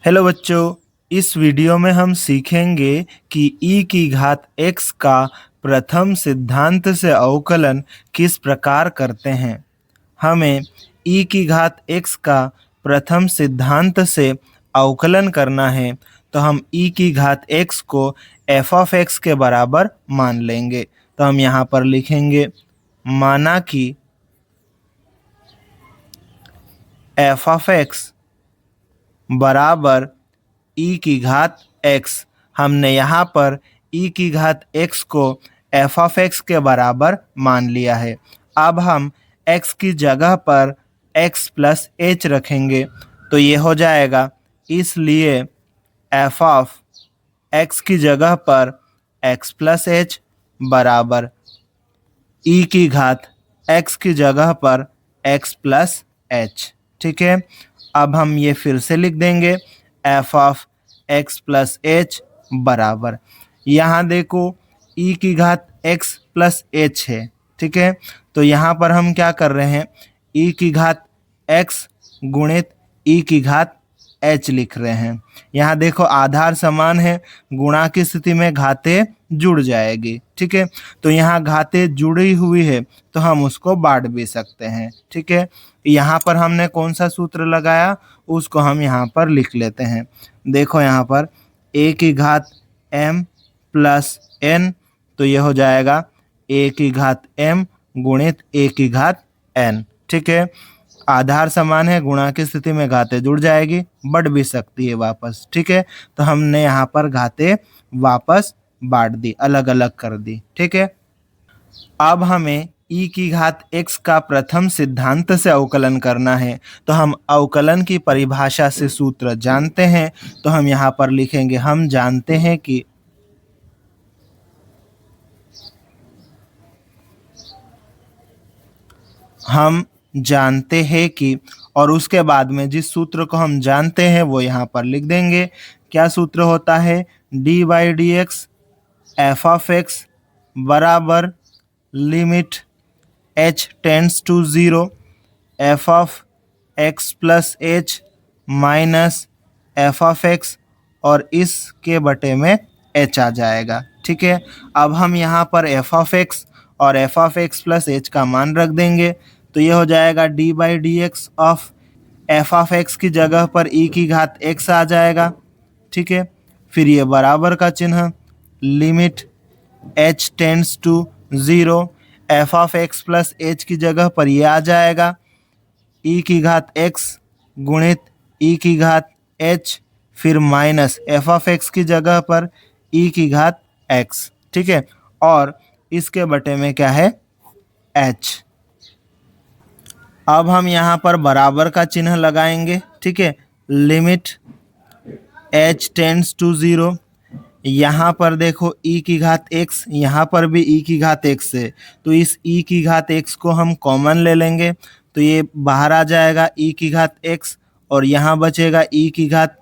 Hello बच्चों, इस video में हम सीखेंगे कि e की घात x का प्रथम सिद्धांत से अवकलन किस प्रकार करते हैं। हमें e की घात x का प्रथम सिद्धांत से अवकलन करना है, तो हम e की घात x को f ऑफ x के बराबर मान लेंगे। तो हम यहाँ पर लिखेंगे, माना कि f ऑफ x बराबर e की घात x। हमने यहाँ पर e की घात x को f ऑफ x के बराबर मान लिया है। अब हम x की जगह पर x प्लस h रखेंगे, तो ये हो जाएगा, इसलिए f ऑफ x की जगह पर x प्लस h बराबर e की घात x की जगह पर x प्लस h। ठीक है, अब हम ये फिर से लिख देंगे, f of x plus h बराबर, यहाँ देखो e की घात x प्लस h है। ठीक है, तो यहाँ पर हम क्या कर रहे हैं, e की घात x गुणित e की घात h लिख रहे हैं। यहाँ देखो आधार समान है, गुणा की स्थिति में घातें जुड़ जाएगी। ठीक है, तो यहाँ घातें जुड़ी हुई है तो हम उसको बांट भी सकते हैं। ठीक है, यहाँ पर हमने कौन सा सूत्र लगाया उसको हम यहाँ पर लिख लेते हैं। देखो यहाँ पर a की घात m प्लस n, तो ये हो जाएगा a की घात m गुणित a की घात n। ठीक है, आधार समान है, गुणा की स्थिति में घातें जुड़ जाएगी, बढ़ भी सकती है वापस। ठीक है, तो हमने यहाँ पर घातें वापस बांट दी, अलग अलग कर दी। ठीक है, अब हमें e की घात x का प्रथम सिद्धांत से अवकलन करना है, तो हम अवकलन की परिभाषा से सूत्र जानते हैं। तो हम यहाँ पर लिखेंगे, हम जानते हैं कि और उसके बाद में जिस सूत्र को हम जानते हैं वो यहाँ पर लिख देंगे। क्या सूत्र होता है, D by D X F of X बराबर limit h tends to 0 f of x plus h minus f of x, और इसके बटे में h आ जाएगा। ठीक है, अब हम यहाँ पर f ऑफ x और f of x plus h का मान रख देंगे, तो ये हो जाएगा d by D x of f of x की जगह पर e की घात x आ जाएगा। ठीक है, फिर ये बराबर का चिन्ह, limit h tends to 0 f of x plus h की जगह पर ये आ जाएगा, e की घात x गुणित e की घात h, फिर माइनस f ऑफ x की जगह पर e की घात x। ठीक है, और इसके बटे में क्या है, h। अब हम यहाँ पर बराबर का चिन्ह लगाएंगे। ठीक है, लिमिट h टेंड्स टू 0, यहाँ पर देखो e की घात x, यहाँ पर भी e की घात x है, तो इस e की घात x को हम कॉमन ले लेंगे, तो ये बाहर आ जाएगा e की घात x, और यहाँ बचेगा e की घात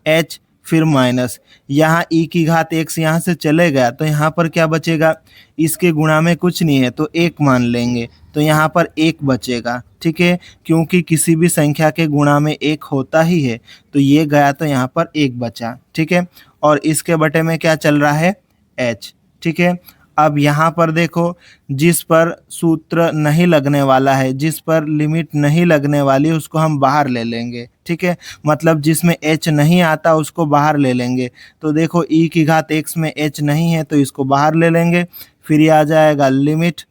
h, फिर माइनस यहाँ e की घात x यहाँ से चले गया, तो यहाँ पर क्या बचेगा, इसके गुणा में कुछ नहीं है तो 1 मान लेंगे, तो यहाँ पर 1 बचेगा। ठीक है, क्योंकि किसी भी संख्या के गुणा में 1 होता ही है, तो ये गया तो यहाँ पर 1 बचा। ठीक है, और इसके बटे में क्या चल रहा है, h। ठीक है, अब यहाँ पर देखो, जिस पर सूत्र नहीं लगने वाला है, जिस पर लिमिट नहीं लगने वाली, उसको हम बाहर ले लेंगे। ठीक है, मतलब जिसमें h नहीं आता उसको बाहर ले लेंगे। तो देखो e की घात x में h नहीं है तो इसको बाहर ले लेंगे, फिर ये आ जाएगा लिमिट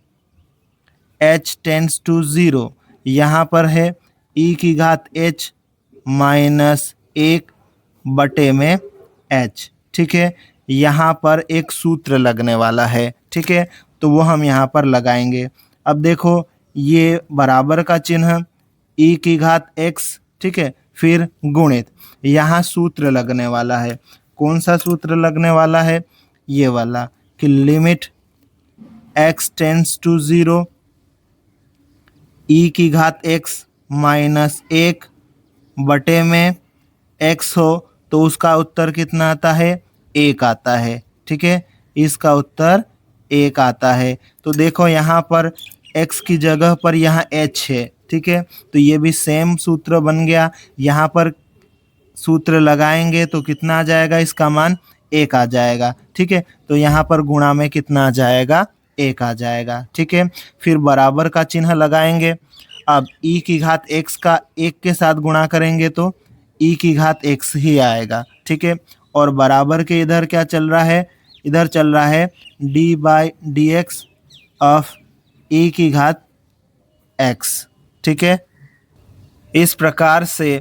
h टेंड्स टू 0, यहाँ पर है e की घात h माइनस 1 बटे में h। ठीक है, यहाँ पर एक सूत्र लगने वाला है। ठीक है, तो वो हम यहाँ पर लगाएंगे। अब देखो ये बराबर का चिन्ह, e की घात x, ठीक है, फिर गुणित, यहाँ सूत्र लगने वाला है। कौन सा सूत्र लगने वाला है, ये वाला, कि limit x tends to 0 e की घात x माइनस 1 बटे में x हो तो उसका उत्तर कितना आता है, 1 आता है। ठीक है, इसका उत्तर 1 आता है। तो देखो यहाँ पर x की जगह पर यहाँ h है। ठीक है, तो ये भी सेम सूत्र बन गया। यहाँ पर सूत्र लगाएंगे तो कितना आ जाएगा, इसका मान 1 आ जाएगा। ठीक है, तो यहाँ पर गुणा में कितना आ जाएगा, 1 आ जाएगा। ठीक है, फिर बराबर का चिन्ह लगाएंगे। अब e की घात x का 1 के साथ गुणा करेंगे तो e की घात x ही आएगा। ठीक है, और बराबर के इधर क्या चल रहा है, इधर चल रहा है d/dx ऑफ e की घात x। ठीक है, इस प्रकार से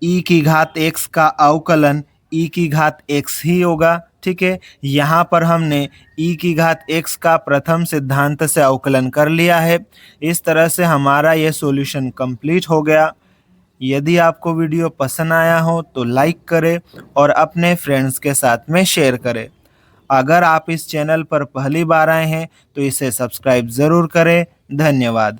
e की घात x का अवकलन e की घात x ही होगा। ठीक है, यहाँ पर हमने e की घात x का प्रथम सिद्धांत से अवकलन कर लिया है। इस तरह से हमारा यह सॉल्यूशन कंप्लीट हो गया। यदि आपको वीडियो पसंद आया हो तो लाइक करें और अपने फ्रेंड्स के साथ में शेयर करें। अगर आप इस चैनल पर पहली बार आए हैं तो इसे सब्सक्राइब ज़रूर करें। धन्यवाद।